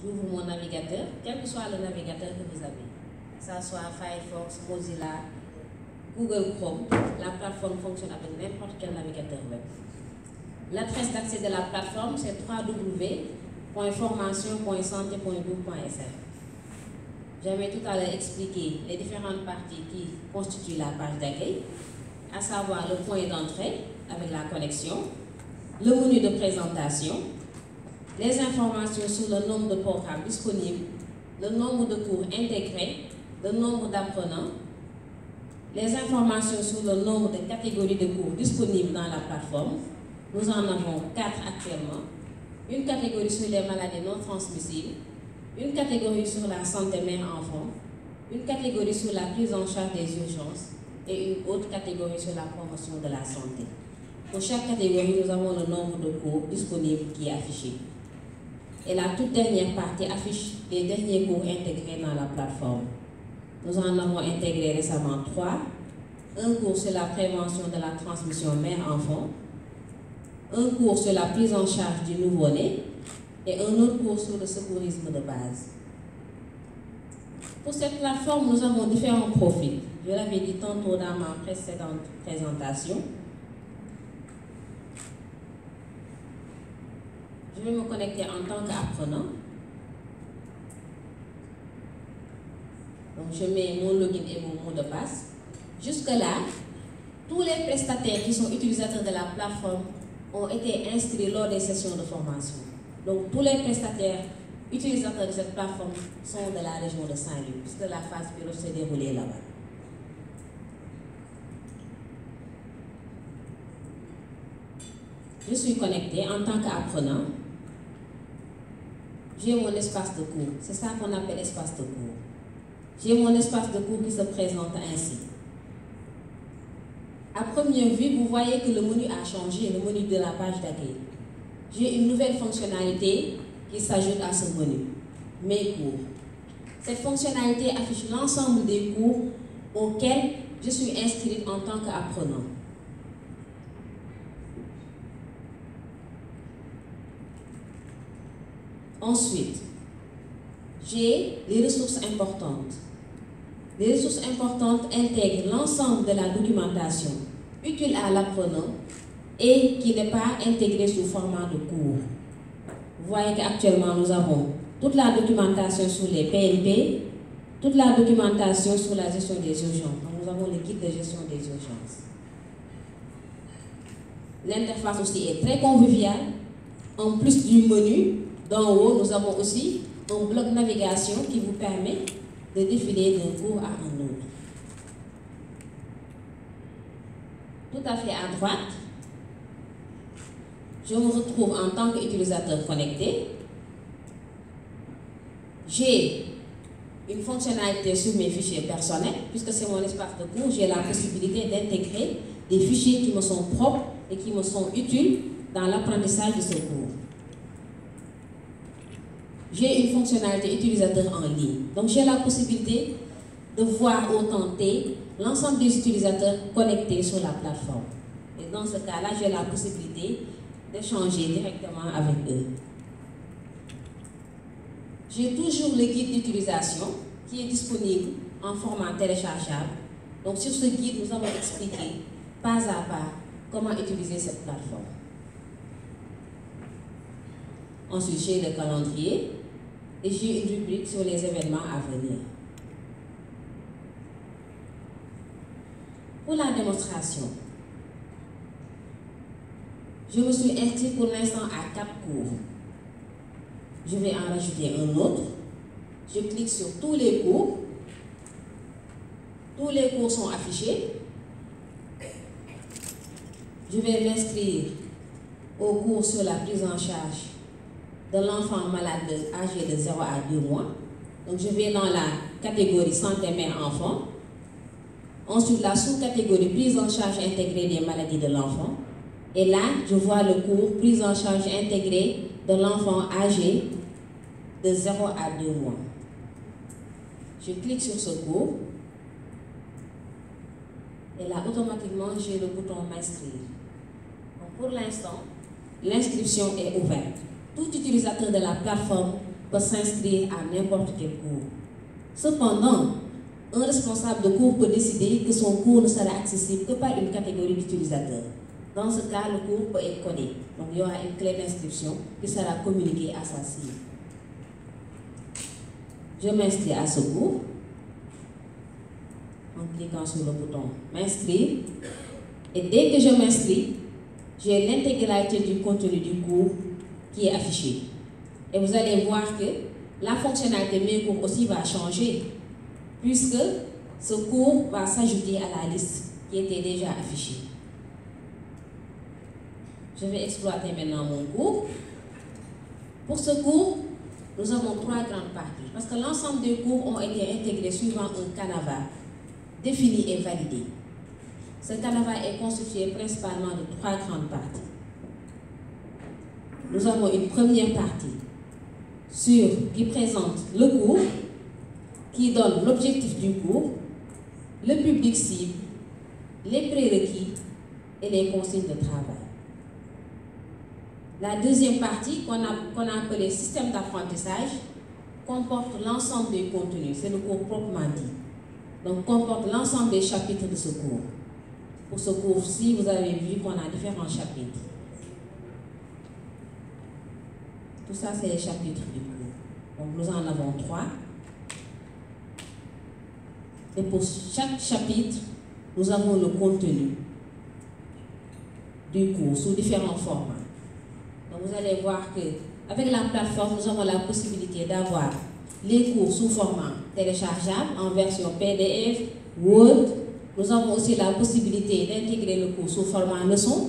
J'ouvre mon navigateur, quel que soit le navigateur que vous avez, que ce soit Firefox, Mozilla, Google Chrome, la plateforme fonctionne avec n'importe quel navigateur web. L'adresse d'accès de la plateforme, c'est www.formation.santé.gouv.sr. J'avais tout à l'heure expliqué les différentes parties qui constituent la page d'accueil, à savoir le point d'entrée avec la connexion, le menu de présentation, les informations sur le nombre de programmes disponibles, le nombre de cours intégrés, le nombre d'apprenants, les informations sur le nombre de catégories de cours disponibles dans la plateforme. Nous en avons 4 actuellement. Une catégorie sur les maladies non transmissibles, une catégorie sur la santé mère-enfant, une catégorie sur la prise en charge des urgences et une autre catégorie sur la promotion de la santé. Pour chaque catégorie, nous avons le nombre de cours disponibles qui est affiché. Et la toute dernière partie affiche les derniers cours intégrés dans la plateforme. Nous en avons intégré récemment 3. Un cours sur la prévention de la transmission mère-enfant, un cours sur la prise en charge du nouveau-né et un autre cours sur le secourisme de base. Pour cette plateforme, nous avons différents profils. Je l'avais dit tantôt dans ma précédente présentation. Je vais me connecter en tant qu'apprenant. Donc je mets mon login et mon mot de passe. Jusque-là, tous les prestataires qui sont utilisateurs de la plateforme ont été inscrits lors des sessions de formation. Donc tous les prestataires utilisateurs de cette plateforme sont de la région de Saint-Louis, puisque la phase pilote s'est déroulée là-bas. Je suis connectée en tant qu'apprenant. J'ai mon espace de cours. C'est ça qu'on appelle espace de cours. J'ai mon espace de cours qui se présente ainsi. À première vue, vous voyez que le menu a changé, le menu de la page d'accueil. J'ai une nouvelle fonctionnalité qui s'ajoute à ce menu, mes cours. Cette fonctionnalité affiche l'ensemble des cours auxquels je suis inscrite en tant qu'apprenant. Ensuite, j'ai les ressources importantes. Les ressources importantes intègrent l'ensemble de la documentation utile à l'apprenant et qui n'est pas intégrée sous format de cours. Vous voyez qu'actuellement nous avons toute la documentation sur les PNP, toute la documentation sur la gestion des urgences. Donc, nous avons le guide de gestion des urgences. L'interface aussi est très conviviale. En plus du menu, d'en haut, nous avons aussi un bloc navigation qui vous permet de défiler d'un cours à un autre. Tout à fait à droite, je me retrouve en tant qu'utilisateur connecté. J'ai une fonctionnalité sur mes fichiers personnels, puisque c'est mon espace de cours, j'ai la possibilité d'intégrer des fichiers qui me sont propres et qui me sont utiles dans l'apprentissage de ce cours. J'ai une fonctionnalité utilisateur en ligne. Donc j'ai la possibilité de voir au temps T l'ensemble des utilisateurs connectés sur la plateforme. Et dans ce cas-là, j'ai la possibilité d'échanger directement avec eux. J'ai toujours le guide d'utilisation qui est disponible en format téléchargeable. Donc sur ce guide, nous avons expliqué pas à pas comment utiliser cette plateforme. Ensuite, j'ai le calendrier et j'ai une rubrique sur les événements à venir. Pour la démonstration, je me suis inscrite pour l'instant à 4 cours. Je vais en rajouter un autre. Je clique sur tous les cours. Tous les cours sont affichés. Je vais m'inscrire au cours sur la prise en charge de l'enfant malade âgé de 0 à 2 mois. Donc je vais dans la catégorie santé mère-enfant. Ensuite, la sous-catégorie prise en charge intégrée des maladies de l'enfant. Et là, je vois le cours prise en charge intégrée de l'enfant âgé de 0 à 2 mois. Je clique sur ce cours. Et là, automatiquement, j'ai le bouton m'inscrire. Donc pour l'instant, l'inscription est ouverte. Tout utilisateur de la plateforme peut s'inscrire à n'importe quel cours. Cependant, un responsable de cours peut décider que son cours ne sera accessible que par une catégorie d'utilisateurs. Dans ce cas, le cours peut être codé. Donc, il y aura une clé d'inscription qui sera communiquée à sa cible. Je m'inscris à ce cours en cliquant sur le bouton m'inscrire. Et dès que je m'inscris, j'ai l'intégralité du contenu du cours qui est affiché. Et vous allez voir que la fonctionnalité Mes cours aussi va changer, puisque ce cours va s'ajouter à la liste qui était déjà affichée. Je vais exploiter maintenant mon cours. Pour ce cours, nous avons 3 grandes parties, parce que l'ensemble des cours ont été intégrés suivant un canevas défini et validé. Ce canevas est constitué principalement de 3 grandes parties. Nous avons une première partie qui présente le cours, qui donne l'objectif du cours, le public cible, les prérequis et les consignes de travail. La deuxième partie, qu'on a appelée système d'apprentissage, comporte l'ensemble des contenus, c'est le cours proprement dit. Donc, comporte l'ensemble des chapitres de ce cours. Pour ce cours-ci, vous avez vu qu'on a différents chapitres. Tout ça, c'est les chapitres du cours. Donc, nous en avons 3. Et pour chaque chapitre, nous avons le contenu du cours sous différents formats. Donc, vous allez voir qu'avec la plateforme, nous avons la possibilité d'avoir les cours sous format téléchargeable en version PDF, Word. Nous avons aussi la possibilité d'intégrer le cours sous format leçon.